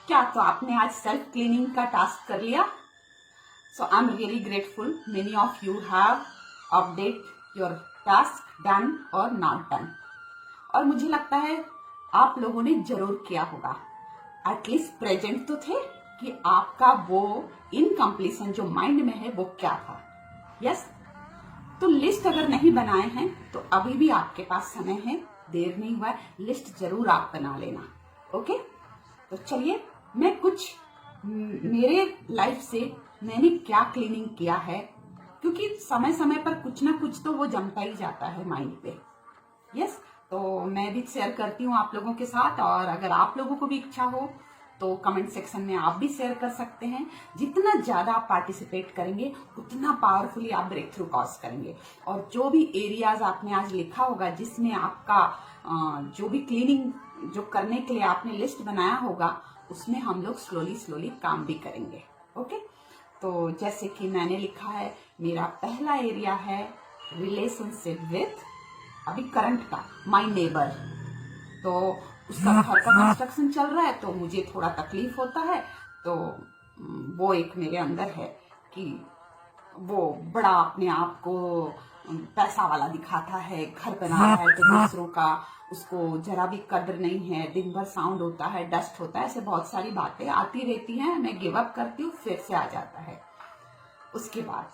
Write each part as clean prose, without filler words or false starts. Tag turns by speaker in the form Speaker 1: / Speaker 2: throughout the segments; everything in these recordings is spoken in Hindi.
Speaker 1: क्या तो आपने आज सेल्फ क्लीनिंग का टास्क कर लिया? So I am really grateful many of you have update your task done और नॉट डन। और मुझे लगता है आप लोगों ने जरूर किया होगा, एटलीस्ट प्रेजेंट तो थे कि आपका वो इनकम्प्लीशन जो माइंड में है वो क्या था। यस, तो लिस्ट अगर नहीं बनाए हैं तो अभी भी आपके पास समय है, देर नहीं हुआ है, लिस्ट जरूर आप बना लेना। ओके, तो चलिए मैं कुछ मेरे लाइफ से मैंने क्या क्लीनिंग किया है, क्योंकि समय समय पर कुछ ना कुछ तो वो जमता ही जाता है माइंड पे। यस, तो मैं भी शेयर करती हूँ आप लोगों के साथ, और अगर आप लोगों को भी इच्छा हो तो कमेंट सेक्शन में आप भी शेयर कर सकते हैं। जितना ज्यादा आप पार्टिसिपेट करेंगे उतना पावरफुली आप ब्रेक थ्रू कॉज करेंगे। और जो भी एरियाज आपने आज लिखा होगा जिसमें आपका जो भी क्लीनिंग जो करने के लिए आपने लिस्ट बनाया होगा, उसमें हम लोग स्लोली स्लोली काम भी करेंगे। ओके, तो जैसे कि मैंने लिखा है, मेरा पहला एरिया है रिलेशनशिप विथ, अभी करंट का, माय नेबर। तो उसका घर का कंस्ट्रक्शन चल रहा है तो मुझे थोड़ा तकलीफ होता है। तो वो एक मेरे अंदर है कि वो बड़ा अपने आप को पैसा वाला दिखाता है, घर बना रहा है तो दूसरों का उसको जरा भी कदर नहीं है, दिन भर साउंड होता है, डस्ट होता है, ऐसे बहुत सारी बातें आती रहती हैं। मैं गिव अप करती हूँ, फिर से आ जाता है। उसके बाद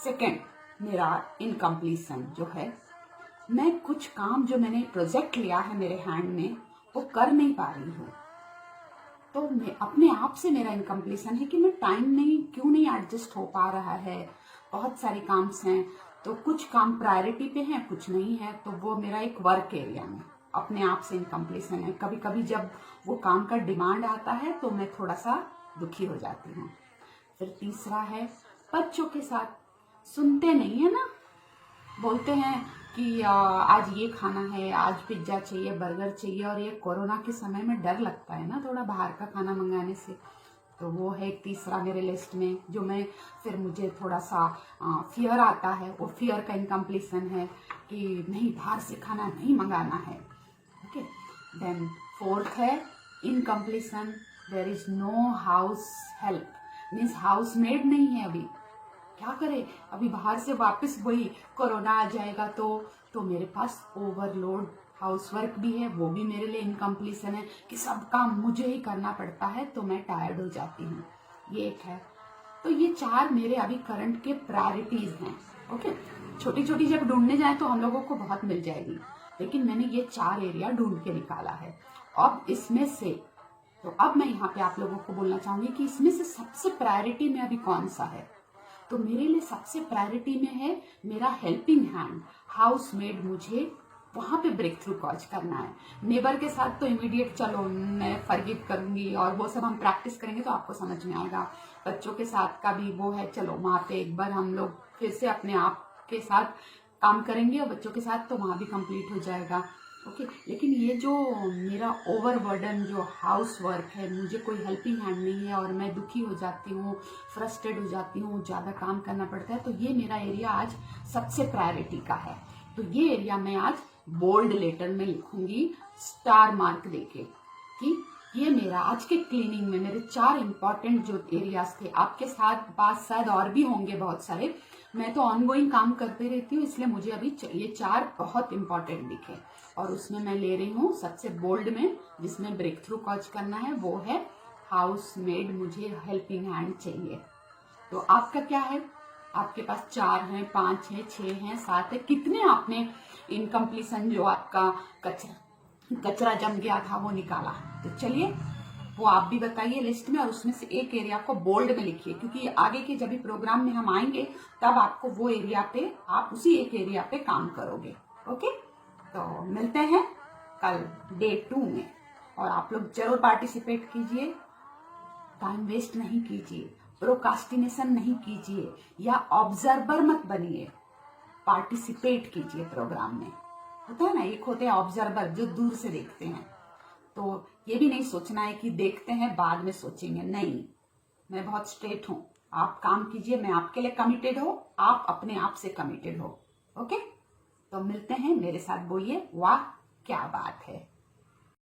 Speaker 1: सेकेंड मेरा इनकम्प्लीशन जो है, मैं कुछ काम जो मैंने प्रोजेक्ट लिया है मेरे हैंड में वो कर नहीं पा रही हूँ। तो मैं अपने आप से मेरा इनकम्प्लीशन है कि मैं टाइम नहीं क्यों नहीं एडजस्ट हो पा रहा है। बहुत सारे काम्स हैं, तो कुछ काम प्रायोरिटी पे हैं, कुछ नहीं है। तो वो मेरा एक वर्क एरिया में अपने आप से इनकम्प्लीशन है। कभी कभी जब वो काम का डिमांड आता है तो मैं थोड़ा सा दुखी हो जाती हूँ। फिर तीसरा है बच्चों के साथ, सुनते नहीं है ना, बोलते हैं कि आज ये खाना है, आज पिज्जा चाहिए, बर्गर चाहिए। और ये कोरोना के समय में डर लगता है ना थोड़ा बाहर का खाना मंगाने से। तो वो है एक तीसरा मेरे लिस्ट में, जो मैं फिर मुझे थोड़ा सा फियर आता है। वो फियर का इनकम्प्लीशन है कि नहीं, बाहर से खाना नहीं मंगाना है। ओके, देन फोर्थ है incompletion, there is no house help, means house maid नहीं है अभी। क्या करे, अभी बाहर से वापस वही कोरोना आ जाएगा तो मेरे पास ओवरलोड हाउस वर्क भी है, वो भी मेरे लिए इनकम्प्लीशन है कि सब काम मुझे ही करना पड़ता है, तो मैं टायर्ड हो जाती हूँ। ये एक है। तो ये चार मेरे अभी करंट के प्रायोरिटीज हैं। ओके, छोटी छोटी जब ढूंढने जाए तो हम लोगों को बहुत मिल जाएगी, लेकिन मैंने ये चार एरिया ढूंढ के निकाला है। अब इसमें से तो अब मैं यहाँ पे आप लोगों को बोलना चाहूंगी कि इसमें से सबसे प्रायोरिटी में अभी कौन सा है। तो मेरे लिए सबसे प्रायोरिटी में है मेरा हेल्पिंग हैंड, हाउस मेड। मुझे वहां पे ब्रेक थ्रू कॉज करना है। नेबर के साथ तो इमीडिएट चलो मैं फॉरगिव करूंगी और वो सब हम प्रैक्टिस करेंगे तो आपको समझ में आएगा। बच्चों के साथ का भी वो है, चलो वहां पे एक बार हम लोग फिर से अपने आप के साथ काम करेंगे और बच्चों के साथ तो वहां भी कंप्लीट हो जाएगा। ओके, लेकिन ये जो मेरा ओवरबर्डन जो हाउस वर्क है, मुझे कोई हेल्पिंग हैंड नहीं है और मैं दुखी हो जाती हूँ, फ्रस्ट्रेट हो जाती हूँ, ज़्यादा काम करना पड़ता है। तो ये मेरा एरिया आज सबसे प्रायोरिटी का है। तो ये एरिया मैं आज बोल्ड लेटर में लिखूंगी, स्टार मार्क देके, कि ये मेरा आज के क्लीनिंग में मेरे चार इंपॉर्टेंट जो एरियाज थे। आपके साथ पास शायद और भी होंगे बहुत सारे, मैं तो ऑनगोइंग काम करते रहती हूँ, इसलिए मुझे अभी ये चार बहुत इंपॉर्टेंट दिखे। और उसमें मैं ले रही हूँ सबसे बोल्ड में, जिसमें ब्रेक थ्रू कॉज करना है, वो है हाउस मेड, मुझे हेल्पिंग हैंड चाहिए। तो आपका क्या है? आपके पास 4 हैं, 5 हैं, 6 हैं, 7 है, कितने आपने इनकम्प्लीशन जो आपका कचरा जम गया था वो निकाला? तो चलिए वो आप भी बताइए लिस्ट में, और उसमें से एक एरिया को बोल्ड में लिखिए, क्योंकि आगे के जब भी प्रोग्राम में हम आएंगे तब आपको वो एरिया पे, आप उसी एक एरिया पे काम करोगे। ओके, तो मिलते हैं कल डे 2 में, और आप लोग जरूर पार्टिसिपेट कीजिए, टाइम वेस्ट नहीं कीजिए, प्रोकास्टिनेशन नहीं कीजिए, या ऑब्जर्वर मत बनिए, पार्टिसिपेट कीजिए प्रोग्राम में। होता है ना, एक होते हैं ऑब्जर्वर जो दूर से देखते हैं। तो ये भी नहीं सोचना है कि देखते हैं बाद में सोचेंगे, नहीं, मैं बहुत स्ट्रेट हूं। आप काम कीजिए, मैं आपके लिए कमिटेड हो, आप अपने आप से कमिटेड हो। ओके, तो मिलते हैं, मेरे साथ बोलिए वाह क्या बात है।